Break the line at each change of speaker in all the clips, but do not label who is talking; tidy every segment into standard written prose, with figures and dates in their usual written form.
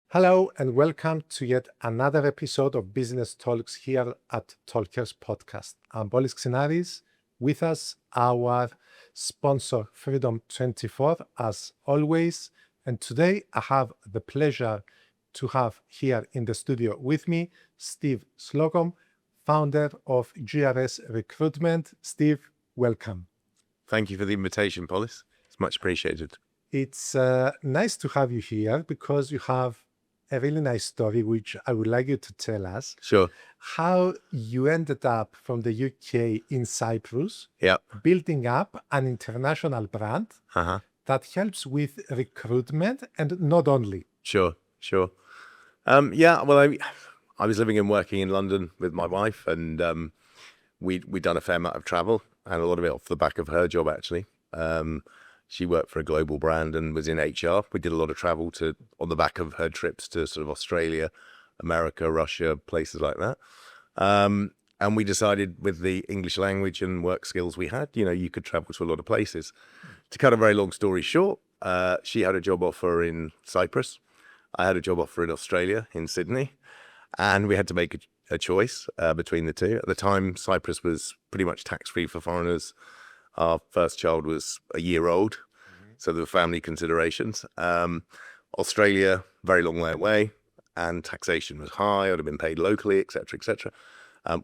Hello and welcome to yet another episode of Business Talks here at Tolkers Podcast. I'm Polυ Ξιναρης. With us, our sponsor Freedom24 as always. And today I have the pleasure to have here in the studio with me Steve Slocombe, founder of GRS Recruitment. Steve, welcome.
Thank you for the invitation, Polυ. It's much appreciated.
It's nice to have you here because you have a really nice story which I would like you to tell us.
Sure.
How you ended up from the UK in Cyprus,
Yep.
building up an international brand that helps with recruitment and not only.
Sure. I was living and working in London with my wife, and we'd done a fair amount of travel, and a lot of it off the back of her job, actually. She worked for a global brand and was in HR. We did a lot of travel on the back of her trips to sort of Australia, America, Russia, places like that. And we decided with the English language and work skills we had, you could travel to a lot of places. To cut a very long story short, she had a job offer in Cyprus. I had a job offer in Australia, in Sydney. And we had to make a choice between the two. At the time, Cyprus was pretty much tax-free for foreigners. Our first child was a year old, so there were family considerations. Australia, very long way away, and taxation was high. I'd have been paid locally, etc., etc.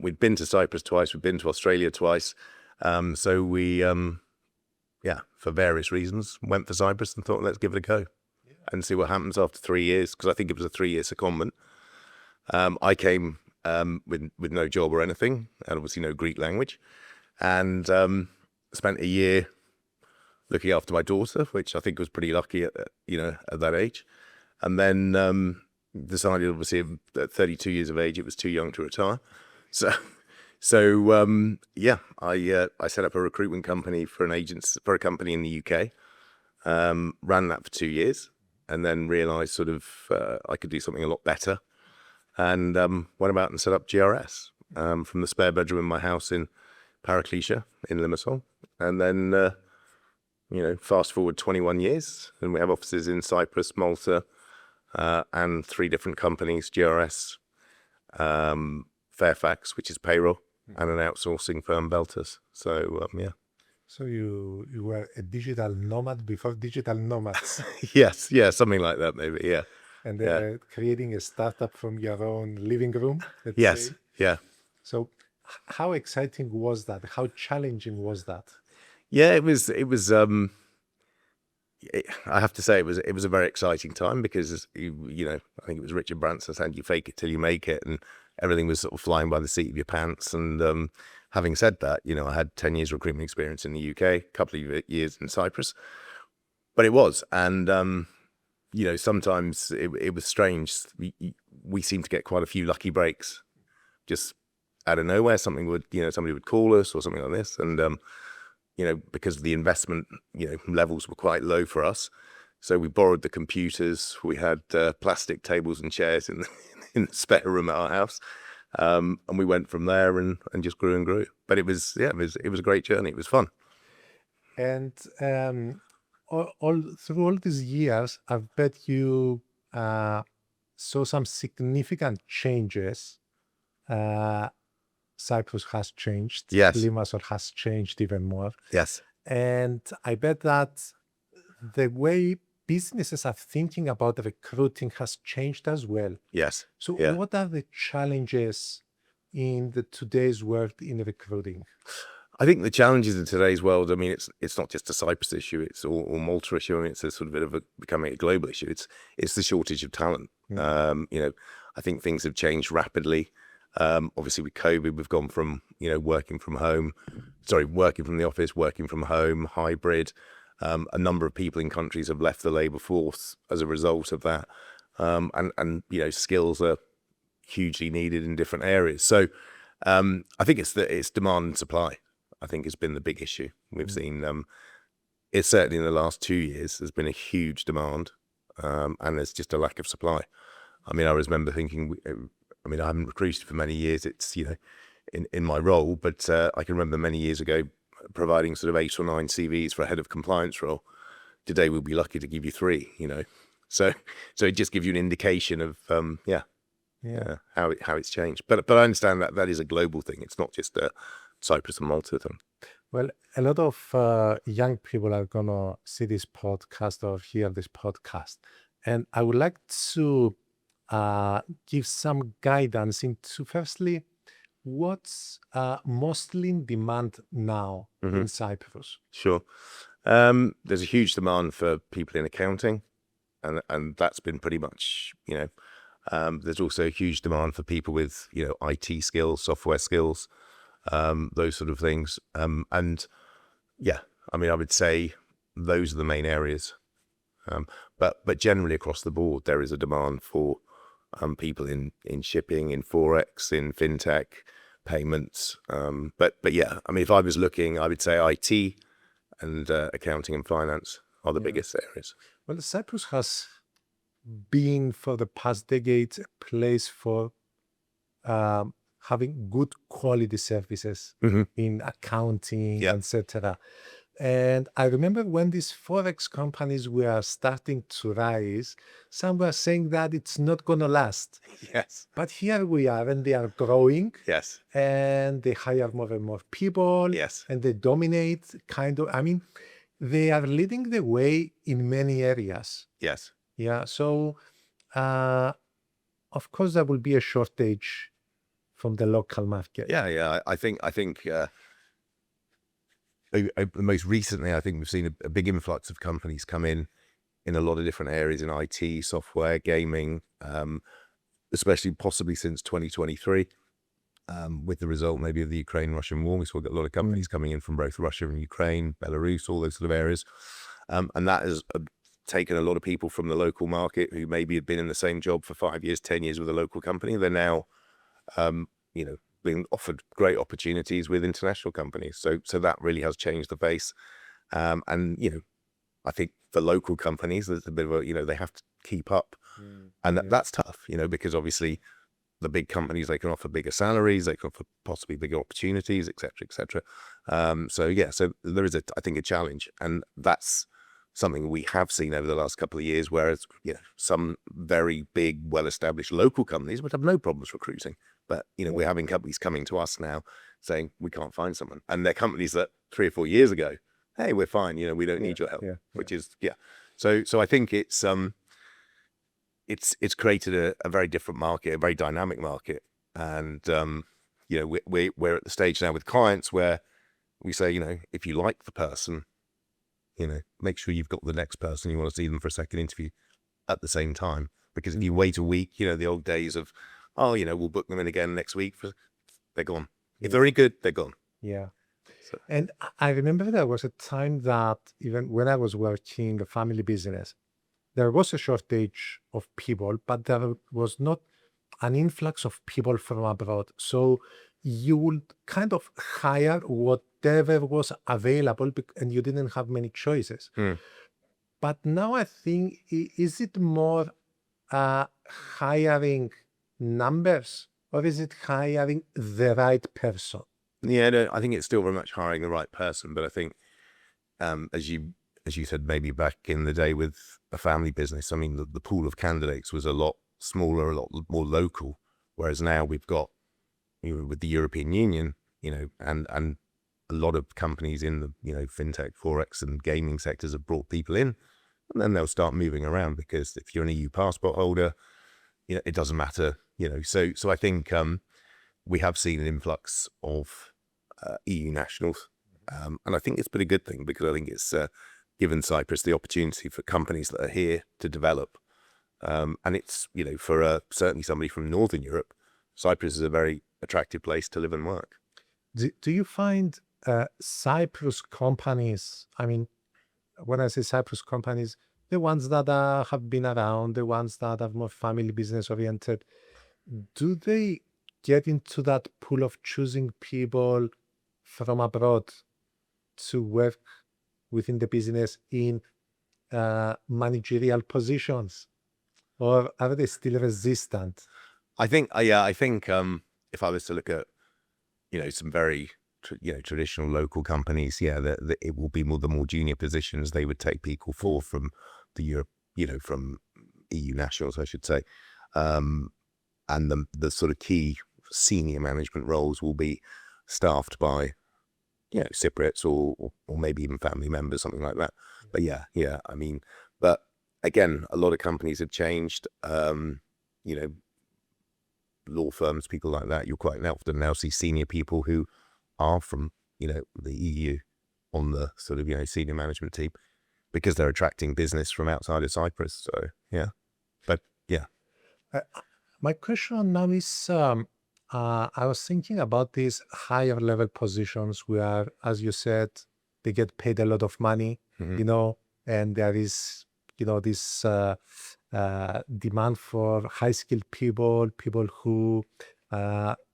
We'd been to Cyprus twice. We'd been to Australia twice. So we, for various reasons, went for Cyprus and thought, let's give it a go and see what happens after 3 years, because I think it was a 3-year secondment. I came with no job or anything, and obviously no Greek language, and spent a year looking after my daughter, which I think was pretty lucky at that age. And then decided, obviously, at 32 years of age, it was too young to retire. So I set up a recruitment company for a company in the UK, ran that for 2 years, and then realized sort of I could do something a lot better, and went about and set up GRS from the spare bedroom in my house in Paraclesia in Limassol. And then, fast forward 21 years, and we have offices in Cyprus, Malta, and 3 different companies, GRS, Fairfax, which is payroll, and an outsourcing firm, Beltus. So,
So you were a digital nomad before digital nomads.
Yes, something like that, maybe, yeah.
And creating a startup from your own living room.
Yes,
say.
yeah.
So how exciting was that? How challenging was that?
Yeah, it was. I have to say, it was a very exciting time because I think it was Richard Branson said, "You fake it till you make it," and everything was sort of flying by the seat of your pants. And having said that, I had 10 years recruitment experience in the UK, a couple of years in Cyprus, but it was, and sometimes it was strange. We seemed to get quite a few lucky breaks, just out of nowhere. Somebody would call us or something like this, and because the investment levels were quite low for us, so we borrowed the computers. We had plastic tables and chairs in the spare room at our house, and we went from there and just grew and grew. But it was a great journey. It was fun.
And through all these years, I bet you saw some significant changes. Cyprus has changed.
Yes.
Limassol has changed even more.
Yes.
And I bet that the way businesses are thinking about recruiting has changed as well.
Yes.
So
Yeah.
what are the challenges in today's world in recruiting?
I think the challenges in today's world, it's not just a Cyprus issue, it's all Malta issue. It's a sort of bit of becoming a global issue. It's the shortage of talent. I think things have changed rapidly. Obviously with COVID, we've gone from, working from the office, working from home, hybrid. A number of people in countries have left the labour force as a result of that. And skills are hugely needed in different areas. So I think it's demand and supply, I think, has been the big issue. We've seen it's certainly in the last 2 years, there's been a huge demand, and there's just a lack of supply. I remember thinking, I haven't recruited for many years. It's, in my role, but I can remember many years ago providing sort of 8 or 9 CVs for a head of compliance role today we'll be lucky to give you 3, So it just gives you an indication of, how it's changed. But I understand that is a global thing. It's not just a Cyprus and Malta thing.
Well, a lot of young people are going to see this podcast or hear this podcast. And I would like to give some guidance into, firstly, what's mostly in demand now in Cyprus?
Sure. There's a huge demand for people in accounting, and that's been pretty much, there's also a huge demand for people with, IT skills, software skills, those sort of things. And yeah, I would say those are the main areas. But generally across the board, there is a demand for people in shipping, in Forex, in fintech, payments. But yeah, if I was looking, I would say IT and accounting and finance are the biggest areas.
Well, Cyprus has been for the past decades a place for having good quality services in accounting, etc. And I remember when these Forex companies were starting to rise, some were saying that it's not going to last.
Yes.
But here we are, and they are growing.
Yes.
And they hire more and more people.
Yes.
And they dominate, they are leading the way in many areas.
Yes.
Yeah. So, of course, there will be a shortage from the local market.
Yeah. I think most recently, I think we've seen a big influx of companies come in a lot of different areas in IT, software, gaming, especially possibly since 2023, with the result maybe of the Ukraine-Russian war. We saw a lot of companies coming in from both Russia and Ukraine, Belarus, all those sort of areas. And that has taken a lot of people from the local market who maybe had been in the same job for 5 years, 10 years with a local company. They're now, being offered great opportunities with international companies. So that really has changed the face. And, I think for local companies, there's a bit of a, they have to keep up. And that's tough, because obviously the big companies, they can offer bigger salaries, they can offer possibly bigger opportunities, et cetera. So there is I think a challenge. And that's something we have seen over the last couple of years, whereas, some very big, well-established local companies would have no problems recruiting. But, we're having companies coming to us now saying we can't find someone. And they're companies that 3 or 4 years ago, hey, we're fine, we don't need your help, which is, So I think it's created a very different market, a very dynamic market. And, we're at the stage now with clients where we say, if you like the person, make sure you've got the next person, you want to see them for a second interview at the same time. Because if you wait a week, the old days of, we'll book them in again next week, they're gone. If they're any good, they're gone.
Yeah. So. And I remember there was a time that even when I was working a family business, there was a shortage of people, but there was not an influx of people from abroad. So you would kind of hire whatever was available, and you didn't have many choices. But now I think, is it more hiring numbers, or is it hiring the right person?
Yeah, no, I think it's still very much hiring the right person. But I think, as you said, maybe back in the day with a family business, the pool of candidates was a lot smaller, a lot more local. Whereas now we've got, with the European Union, and a lot of companies in the, fintech, Forex and gaming sectors have brought people in, and then they'll start moving around, because if you're an EU passport holder, it doesn't matter, So I think we have seen an influx of EU nationals, and I think it's been a good thing, because I think it's given Cyprus the opportunity for companies that are here to develop, and it's for certainly somebody from Northern Europe, Cyprus is a very attractive place to live and work.
Do you find Cyprus companies? When I say Cyprus companies, the ones that have been around, the ones that are more family business oriented, do they get into that pool of choosing people from abroad to work within the business in managerial positions, or are they still resistant?
I think if I was to look at, some very traditional local companies, it will be the more junior positions they would take people for from the Europe, from EU nationals, I should say. And the sort of key senior management roles will be staffed by, Cypriots or maybe even family members, something like that. But I mean, but again, a lot of companies have changed, law firms, people like that. You'll quite often now see senior people who are from, the EU on the sort of, senior management team, because they're attracting business from outside of Cyprus. So, but
My question now is, I was thinking about these higher level positions where, as you said, they get paid a lot of money, and there is, this demand for high skilled people who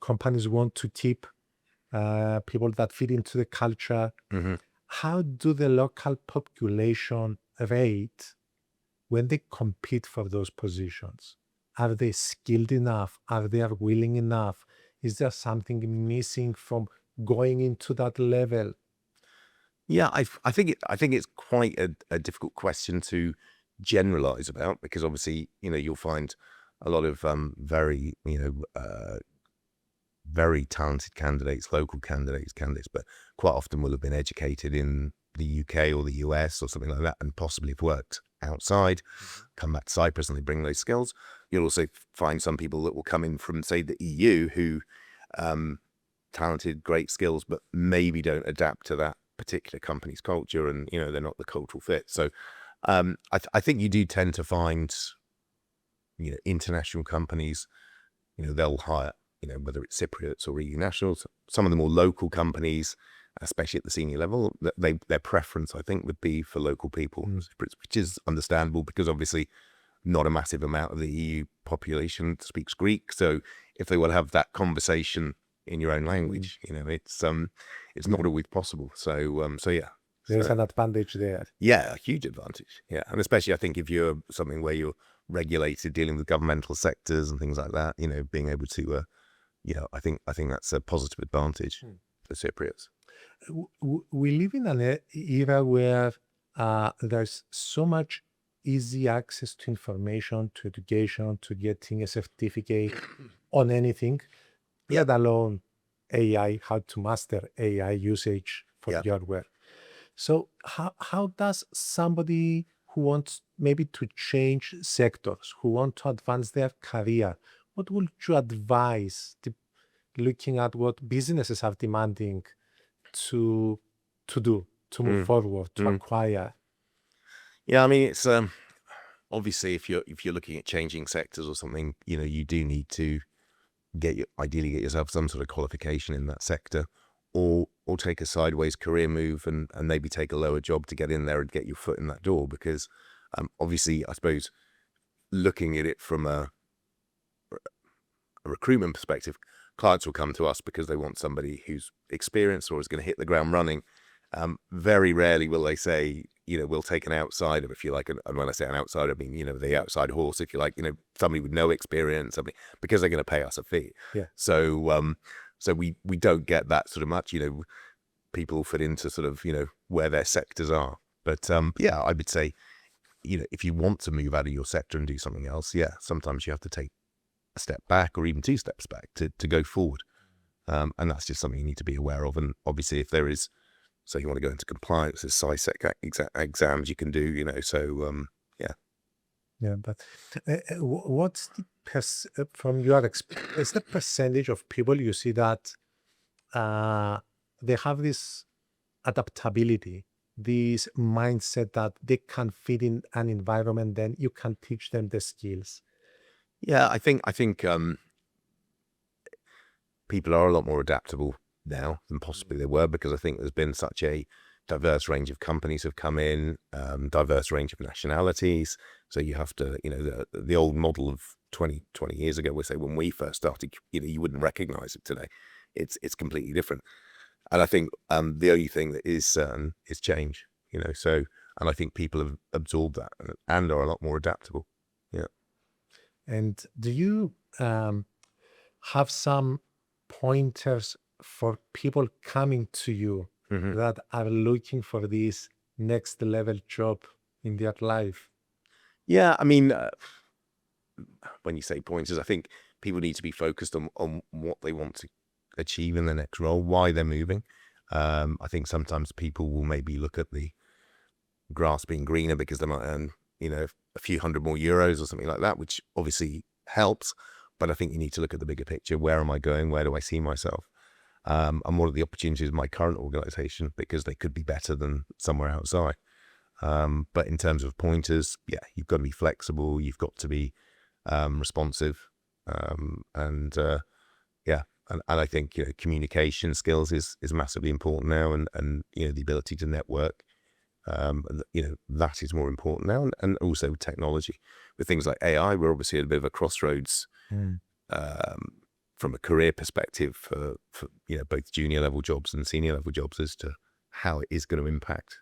companies want to keep, people that fit into the culture. How do the local population rate when they compete for those positions? Are they skilled enough? Are they willing enough? Is there something missing from going into that level?
Yeah, I think it's quite a difficult question to generalize about, because obviously, you'll find a lot of very, very talented candidates, local candidates, but quite often will have been educated in the UK or the US or something like that, and possibly have worked outside, come back to Cyprus, and they bring those skills. You'll also find some people that will come in from, say, the EU who talented, great skills, but maybe don't adapt to that particular company's culture, and they're not the cultural fit. So I think you do tend to find international companies, they'll hire, whether it's Cypriots or EU nationals. Some of the more local companies, especially at the senior level, their preference, I think, would be for local people, which is understandable, because obviously not a massive amount of the EU population speaks Greek. So if they want to have that conversation in your own language, it's not always possible. So
There's an advantage there.
Yeah, a huge advantage. Yeah, and especially I think if you're something where you're regulated, dealing with governmental sectors and things like that, being able to, I think that's a positive advantage for Cypriots.
We live in an era where there's so much easy access to information, to education, to getting a certificate on anything, let alone AI, how to master AI usage for your work. So how does somebody who wants maybe to change sectors, who want to advance their career, what would you advise, looking at what businesses are demanding to do, to move forward, to acquire?
Yeah, I mean, it's obviously if you're looking at changing sectors or something, you do need to ideally get yourself some sort of qualification in that sector, or take a sideways career move and maybe take a lower job to get in there and get your foot in that door. Because obviously, I suppose, looking at it from a recruitment perspective, clients will come to us because they want somebody who's experienced or is going to hit the ground running. Very rarely will they say, we'll take an outsider, if you like. And when I say an outsider, I mean, the outside horse, if you like, somebody with no experience, because they're going to pay us a fee.
Yeah.
So we don't get that sort of much, people fit into sort of, where their sectors are. But I would say, if you want to move out of your sector and do something else, sometimes you have to take a step back or even 2 steps back to go forward. And that's just something you need to be aware of. And obviously if there is, so you want to go into compliance, there's SciSec exams you can do,
Yeah, but what's the from your experience, is the percentage of people you see that they have this adaptability, this mindset that they can fit in an environment, then you can teach them the skills?
Yeah, I think people are a lot more adaptable now than possibly they were, because I think there's been such a diverse range of companies have come in, diverse range of nationalities. So you have to, the old model of 20 years ago, we say when we first started, you wouldn't recognize it today. It's completely different. And I think the only thing that is certain is change, so, and I think people have absorbed that and are a lot more adaptable. Yeah.
And do you have some pointers for people coming to you that are looking for this next level job in their life?
Yeah, I mean, when you say pointers, I think people need to be focused on what they want to achieve in the next role, why they're moving. I think sometimes people will maybe look at the grass being greener because they might earn, a few hundred more euros or something like that, which obviously helps. But I think you need to look at the bigger picture. Where am I going? Where do I see myself? And what are the opportunities in my current organization, because they could be better than somewhere outside. But in terms of pointers, yeah, you've got to be flexible. You've got to be responsive. And I think, communication skills is massively important now, and the ability to network. That is more important now, and also technology. With things like AI, we're obviously at a bit of a crossroads from a career perspective for both junior level jobs and senior level jobs as to how it is going to impact.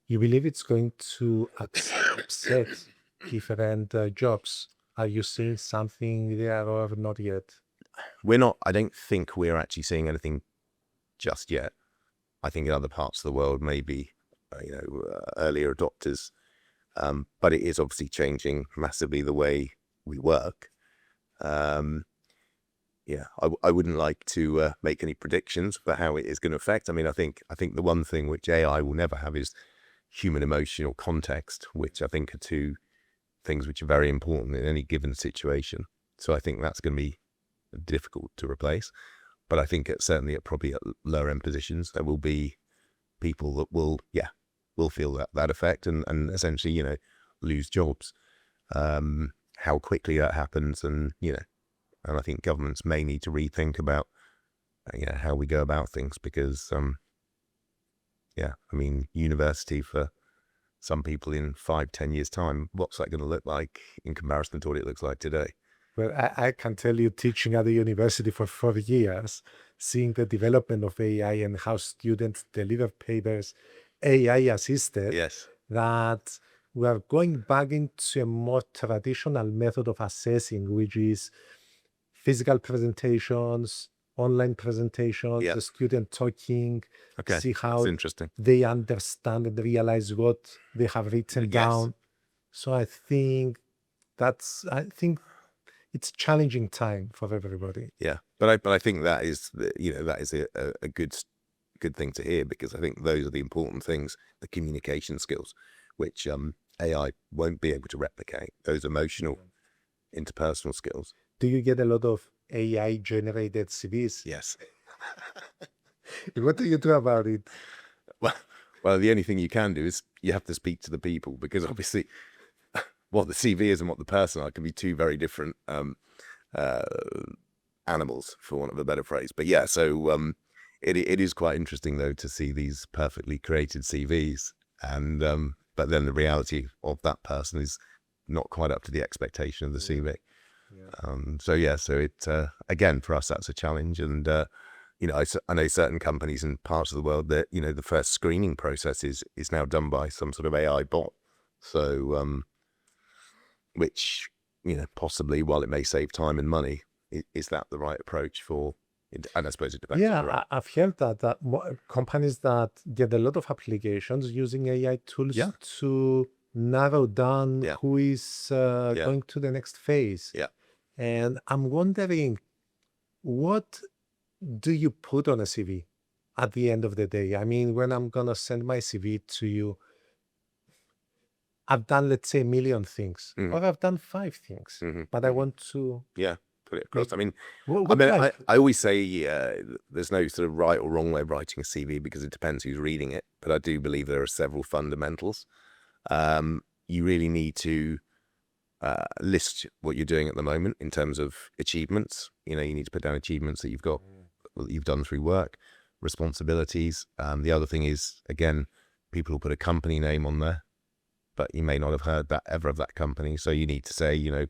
You believe it's going to upset different jobs? Are you seeing something there or not yet?
I don't think we're actually seeing anything just yet. I think in other parts of the world, maybe, earlier adopters. But it is obviously changing massively the way we work. I wouldn't like to make any predictions for how it is going to affect. I mean, I think the one thing which AI will never have is human emotional context, which I think are two things which are very important in any given situation. So I think that's going to be difficult to replace. But I think certainly probably at lower end positions, there will be people that will feel that effect and essentially, lose jobs. How quickly that happens, and I think governments may need to rethink about how we go about things, because university for some people in 5-10 years time, what's that going to look like in comparison to what it looks like today?
Well, I can tell you, teaching at the university for 4 years, seeing the development of AI and how students deliver papers AI assisted,
Yes.
that we are going back into a more traditional method of assessing, which is physical presentations, online presentations,
Yeah.
the student talking,
Okay.
see how
That's interesting.
they understand and realize what they have written
Yes.
down. So I think it's challenging time for everybody.
Yeah, but I think that is a good thing to hear, because I think those are the important things, the communication skills, which AI won't be able to replicate, those emotional, interpersonal skills.
Do you get a lot of AI generated CVs?
Yes.
What do you do about it?
Well, the only thing you can do is you have to speak to the people, because obviously what the CV is and what the person are can be two very different animals, for want of a better phrase. But yeah, so it is quite interesting though to see these perfectly created CVs, and but then the reality of that person is not quite up to the expectation of the CV. Yeah. So it again, for us, that's a challenge. And I know certain companies in parts of the world that the first screening process is now done by some sort of AI bot. So which possibly, while it may save time and money, is that the right approach for? And I suppose it depends.
Yeah, I've heard that companies that get a lot of applications using AI tools to narrow down who is going to the next phase.
Yeah.
And I'm wondering, what do you put on a CV at the end of the day? I mean, when I'm going to send my CV to you, I've done, let's say, 1 million things, or I've done 5 things, but I want to
put it across. I mean,
I
always say there's no sort of right or wrong way of writing a CV, because it depends who's reading it. But I do believe there are several fundamentals. You really need to list what you're doing at the moment in terms of achievements. You need to put down achievements that you've done through work, responsibilities. The other thing is, again, people will put a company name on there, but you may not have heard that ever of that company. So you need to say,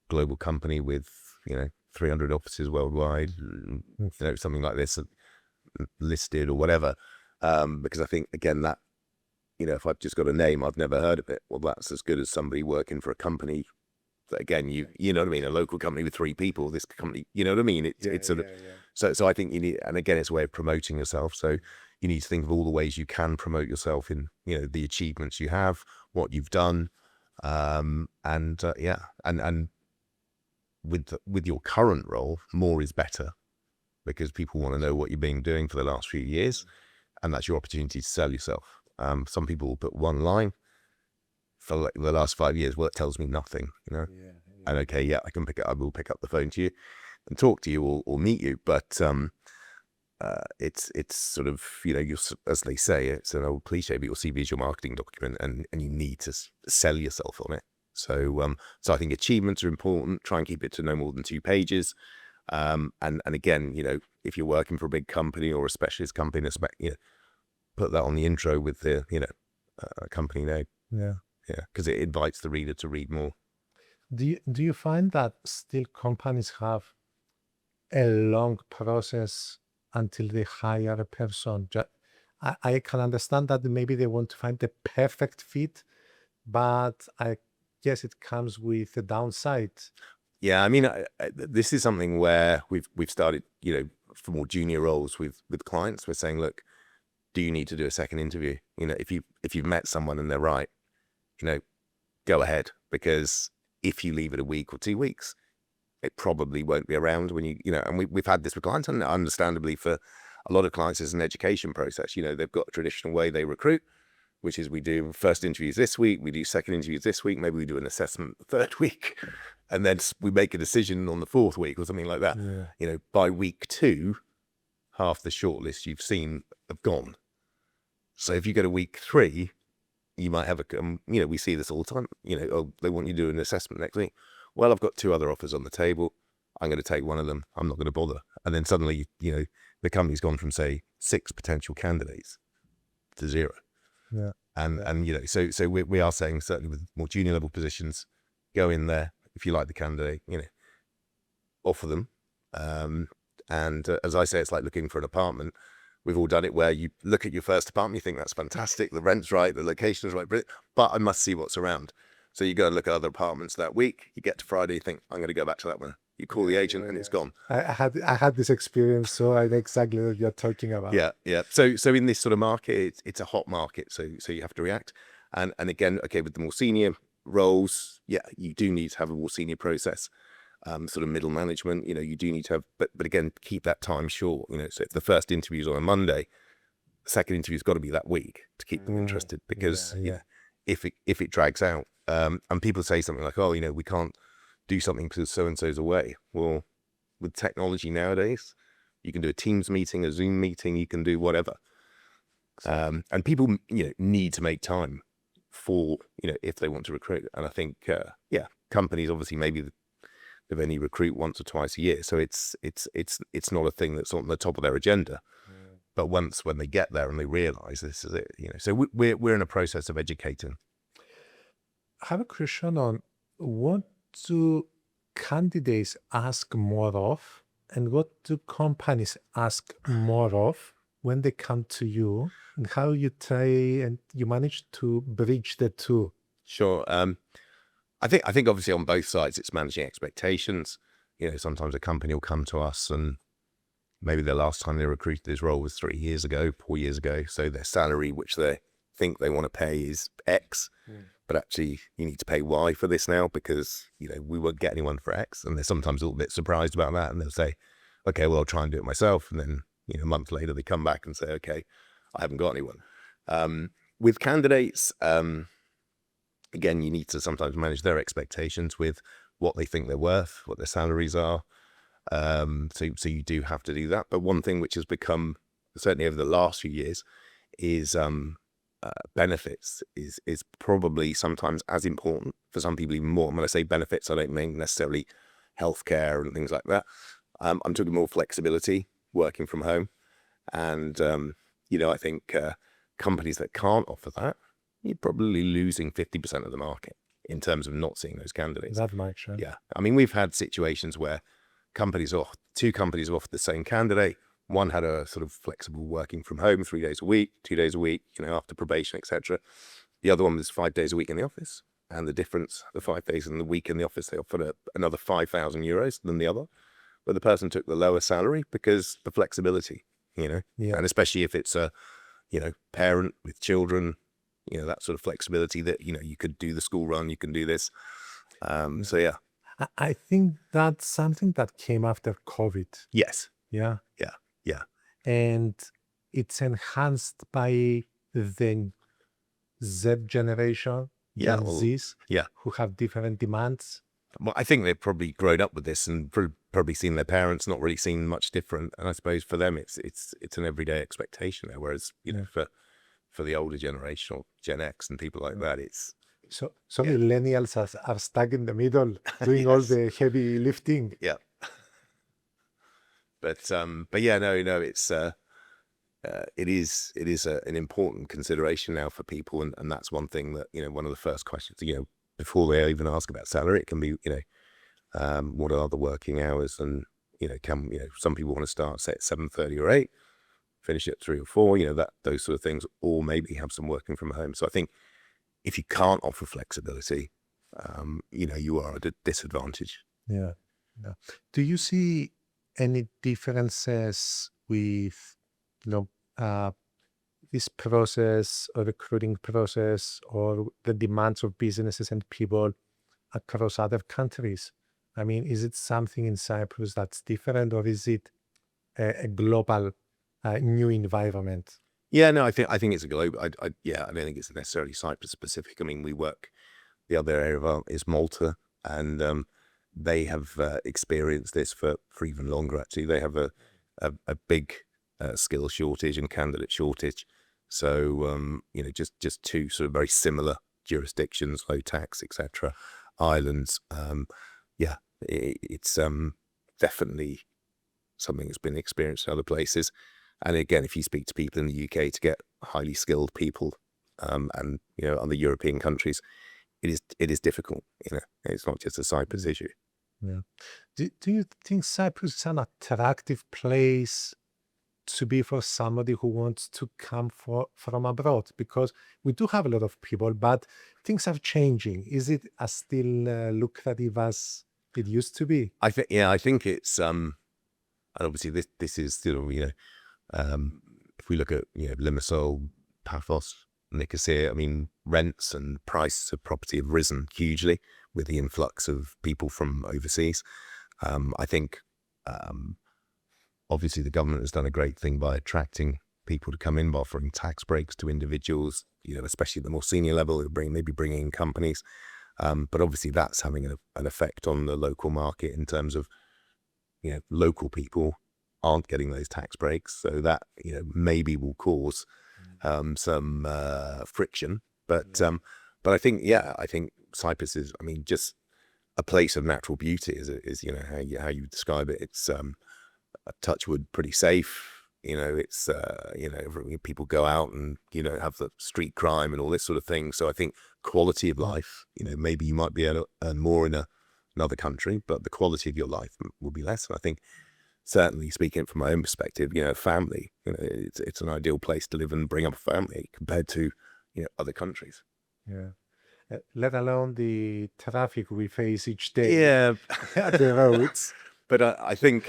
global company with 300 offices worldwide, something like this, listed or whatever. Because I think, again, that if I've just got a name, I've never heard of it, well, that's as good as somebody working for a company that, again, you know what I mean, a local company with 3 people. This company, you know what I mean? It's sort of So I think you need, and again, it's a way of promoting yourself. So you need to think of all the ways you can promote yourself in, the achievements you have, what you've done, and with your current role, more is better, because people want to know what you've been doing for the last few years, and that's your opportunity to sell yourself. Some people will put one line for like the last 5 years. Well, it tells me nothing, And okay, I will pick up the phone to you and talk to you or meet you, but it's sort of, as they say, it's an old cliche, but your CV is your marketing document, and you need to sell yourself on it. So I think achievements are important. Try and keep it to no more than 2 pages. And again, if you're working for a big company or a specialist company, put that on the intro with the, company name.
Yeah.
Yeah, because it invites the reader to read more.
Do you find that still companies have a long process until they hire a person? I can understand that maybe they want to find the perfect fit, but I guess it comes with a downside.
Yeah, I mean, this is something where we've started, for more junior roles with clients. We're saying, look, do you need to do a second interview? If you've met someone and they're right, go ahead, because if you leave it a week or 2 weeks, it probably won't be around when and we've had this with clients, and understandably for a lot of clients, it's an education process. They've got a traditional way they recruit, which is we do first interviews this week, we do second interviews this week, maybe we do an assessment the third week, and then we make a decision on the 4th week or something like that.
Yeah.
By week 2, half the shortlist you've seen have gone. So if you go to week 3, you might have we see this all the time, they want you to do an assessment next week. Well, I've got 2 other offers on the table. I'm going to take one of them. I'm not going to bother. And then suddenly, the company's gone from, say, 6 potential candidates to 0.
Yeah.
And so we are saying, certainly with more junior level positions, go in there. If you like the candidate, offer them. And as I say, it's like looking for an apartment. We've all done it, where you look at your first apartment, you think that's fantastic, the rent's right, the location's right, but I must see what's around. So you go and look at other apartments that week. You get to Friday, you think, I'm going to go back to that one. You call the agent and it's gone.
I had this experience, so I know exactly what you're talking about.
Yeah. So in this sort of market, it's a hot market, so you have to react. And again, okay, with the more senior roles, you do need to have a more senior process. Sort of middle management, you do need to have, but again, keep that time short. So if the first interview is on a Monday, the second interview's got to be that week to keep them interested, because if it drags out, and people say something like, oh, we can't do something because so-and-so's away. Well, with technology nowadays, you can do a Teams meeting, a Zoom meeting, you can do whatever. And people, need to make time for, if they want to recruit. And I think, companies obviously maybe they've only recruit once or twice a year. So it's not a thing that's on the top of their agenda. But when they get there and they realize this is it, so we're in a process of educating.
I have a question on what do candidates ask more of, and what do companies ask more of when they come to you, and how you try and you manage to bridge the two?
Sure. I think obviously on both sides it's managing expectations. Sometimes a company will come to us and maybe the last time they recruited this role was 3 years ago, 4 years ago. So their salary, which they think they want to pay, is X, but actually you need to pay Y for this now, because, we won't get anyone for X. And they're sometimes a little bit surprised about that. And they'll say, okay, well, I'll try and do it myself. And then, a month later they come back and say, okay, I haven't got anyone. With candidates, again, you need to sometimes manage their expectations with what they think they're worth, what their salaries are. So you do have to do that. But one thing which has become, certainly over the last few years, is benefits is probably sometimes as important, for some people even more. And when I say benefits, I don't mean necessarily healthcare and things like that. I'm talking more flexibility, working from home. And, I think companies that can't offer that, you're probably losing 50% of the market in terms of not seeing those candidates.
That might sure.
Yeah. I mean, we've had situations where two companies offered the same candidate. One had a sort of flexible working from home 3 days a week, 2 days a week, after probation, etc. The other one was 5 days a week in the office. And the difference, the 5 days in the week in the office, they offered another €5,000 than the other. but the person took the lower salary because the flexibility,
Yeah.
and especially if it's a, parent with children, that sort of flexibility that, you could do the school run, you can do this. So yeah.
I think that's something that came after COVID.
Yes.
Yeah.
Yeah.
And it's enhanced by the Z generation,
Yeah,
Gen
well,
Zs,
yeah.
who have different demands.
Well, I think they've probably grown up with this and probably seen their parents not really seen much different. And I suppose for them, it's an everyday expectation there. Whereas, for the older generation or Gen X and people like that, it's
So millennials are stuck in the middle, doing all the heavy lifting.
yeah. But yeah, no, it's it is an important consideration now for people, and that's one thing that one of the first questions before they even ask about salary, it can be what are the working hours, and some people want to start say at 7:30 or 8, finish at 3 or 4, those sort of things, or maybe have some working from home. So I think if you can't offer flexibility, you are at a disadvantage.
Yeah. Do you see any differences with this process or recruiting process or the demands of businesses and people across other countries? I mean, is it something in Cyprus that's different, or is it a global new environment?
Yeah, no, I think it's a global. I don't think it's necessarily Cyprus specific. I mean, the other area is Malta, and they have experienced this for even longer. Actually, they have a big skill shortage and candidate shortage. So just two sort of very similar jurisdictions, low tax, etc. Islands. It's definitely something that's been experienced in other places. And again, if you speak to people in the UK, to get highly skilled people, and other European countries, it is difficult. It's not just a Cyprus issue.
Yeah. Do you think Cyprus is an attractive place to be for somebody who wants to come from abroad? Because we do have a lot of people, but things are changing. Is it as still lucrative as it used to be?
I think it's and obviously this is still if we look at Limassol, Paphos, Nicosia, I mean, rents and prices of property have risen hugely with the influx of people from overseas. I think obviously the government has done a great thing by attracting people to come in by offering tax breaks to individuals, especially at the more senior level, maybe bringing in companies. But obviously that's having an effect on the local market in terms of, local people aren't getting those tax breaks. So that, maybe will cause some friction. But I think Cyprus is, just a place of natural beauty is how you describe it. It's a touch wood pretty safe. It's people go out and have the street crime and all this sort of thing. So I think quality of life, maybe you might be able to earn more in another country, but the quality of your life will be less. And I think, certainly speaking from my own perspective, family, it's an ideal place to live and bring up a family compared to other countries.
Yeah. Let alone the traffic we face each day.
Yeah,
at the roads.
But I think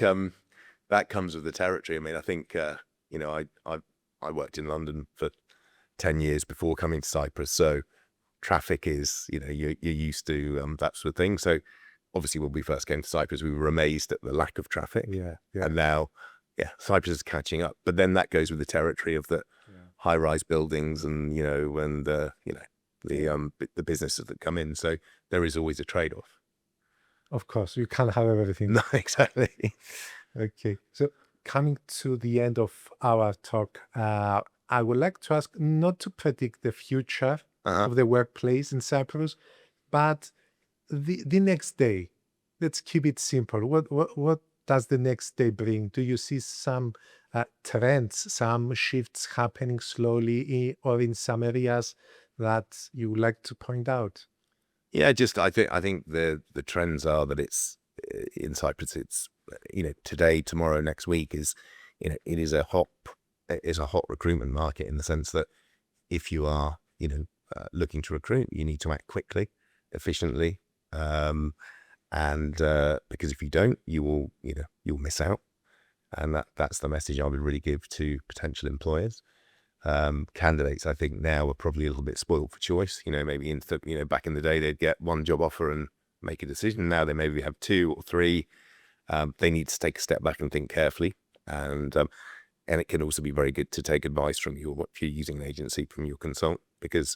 that comes with the territory. I think I worked in London for 10 years before coming to Cyprus, so traffic is you're used to that sort of thing. So obviously when we first came to Cyprus, we were amazed at the lack of traffic.
Yeah.
And now Cyprus is catching up. But then that goes with the territory of the high-rise buildings and the businesses that come in. So there is always a trade-off.
Of course, you can't have everything.
No, exactly.
Okay, so coming to the end of our talk, I would like to ask, not to predict the future of the workplace in Cyprus, but the next day. Let's keep it simple. What does the next day bring? Do you see some trends, some shifts happening slowly, or in some areas that you would like to point out?
Yeah, I think the trends are that it's in Cyprus. It's today, tomorrow, next week is it is a hot recruitment market, in the sense that if you are looking to recruit, you need to act quickly, efficiently, And because if you don't, you'll miss out. And that's the message I would really give to potential employers. Candidates, I think now are probably a little bit spoiled for choice. Maybe back in the day they'd get one job offer and make a decision. Now they maybe have 2 or 3. They need to take a step back and think carefully. And it can also be very good to take advice from if you're using an agency, from your consultant, because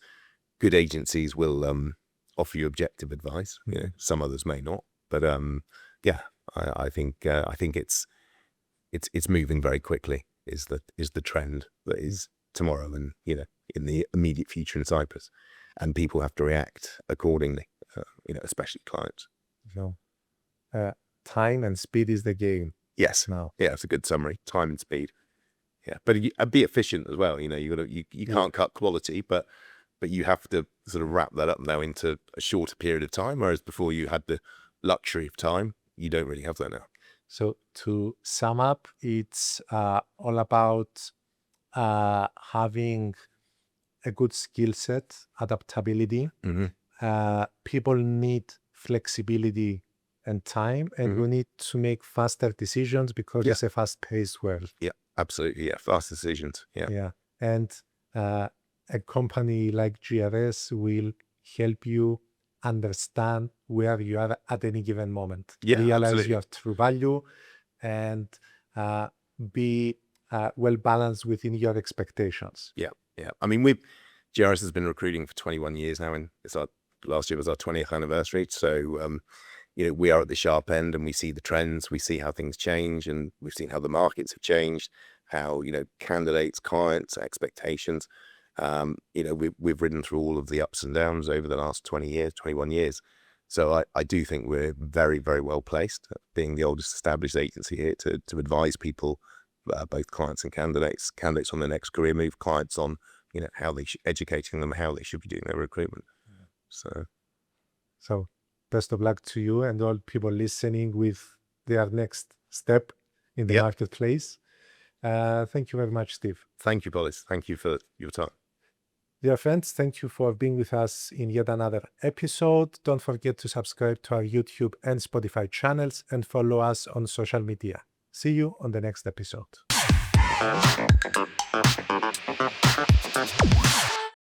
good agencies will offer you objective advice. Some others may not, but I think it's moving very quickly. Is the trend that is tomorrow and in the immediate future in Cyprus, and people have to react accordingly. Especially clients.
So, time and speed is the game.
Yes.
Now.
Yeah, it's a good summary. Time and speed. Yeah, but be efficient as well. You can't cut quality, but you have to sort of wrap that up now into a shorter period of time. Whereas before you had the luxury of time, you don't really have that now.
So to sum up, it's all about having a good skill set, adaptability.
Mm-hmm.
People need flexibility and time, and we need to make faster decisions because it's a fast-paced world.
Yeah, absolutely. Yeah, fast decisions. Yeah.
And a company like GRS will help you understand where you are at any given moment. Realize
absolutely.
your true value and be well balanced within your expectations.
Yeah. I mean, GRS has been recruiting for 21 years now, and last year was our 20th anniversary. So, we are at the sharp end, and we see the trends, we see how things change, and we've seen how the markets have changed, how, candidates, clients, expectations. We've ridden through all of the ups and downs over the last 21 years. So I do think we're very, very well placed, being the oldest established agency here, to advise people, both clients and candidates on their next career move, clients on, how they educating them, how they should be doing their recruitment.
So best of luck to you and all people listening with their next step in the marketplace. Thank you very much, Steve.
Thank you, Polυ. Thank you for your time.
Dear friends, thank you for being with us in yet another episode. Don't forget to subscribe to our YouTube and Spotify channels and follow us on social media. See you on the next episode.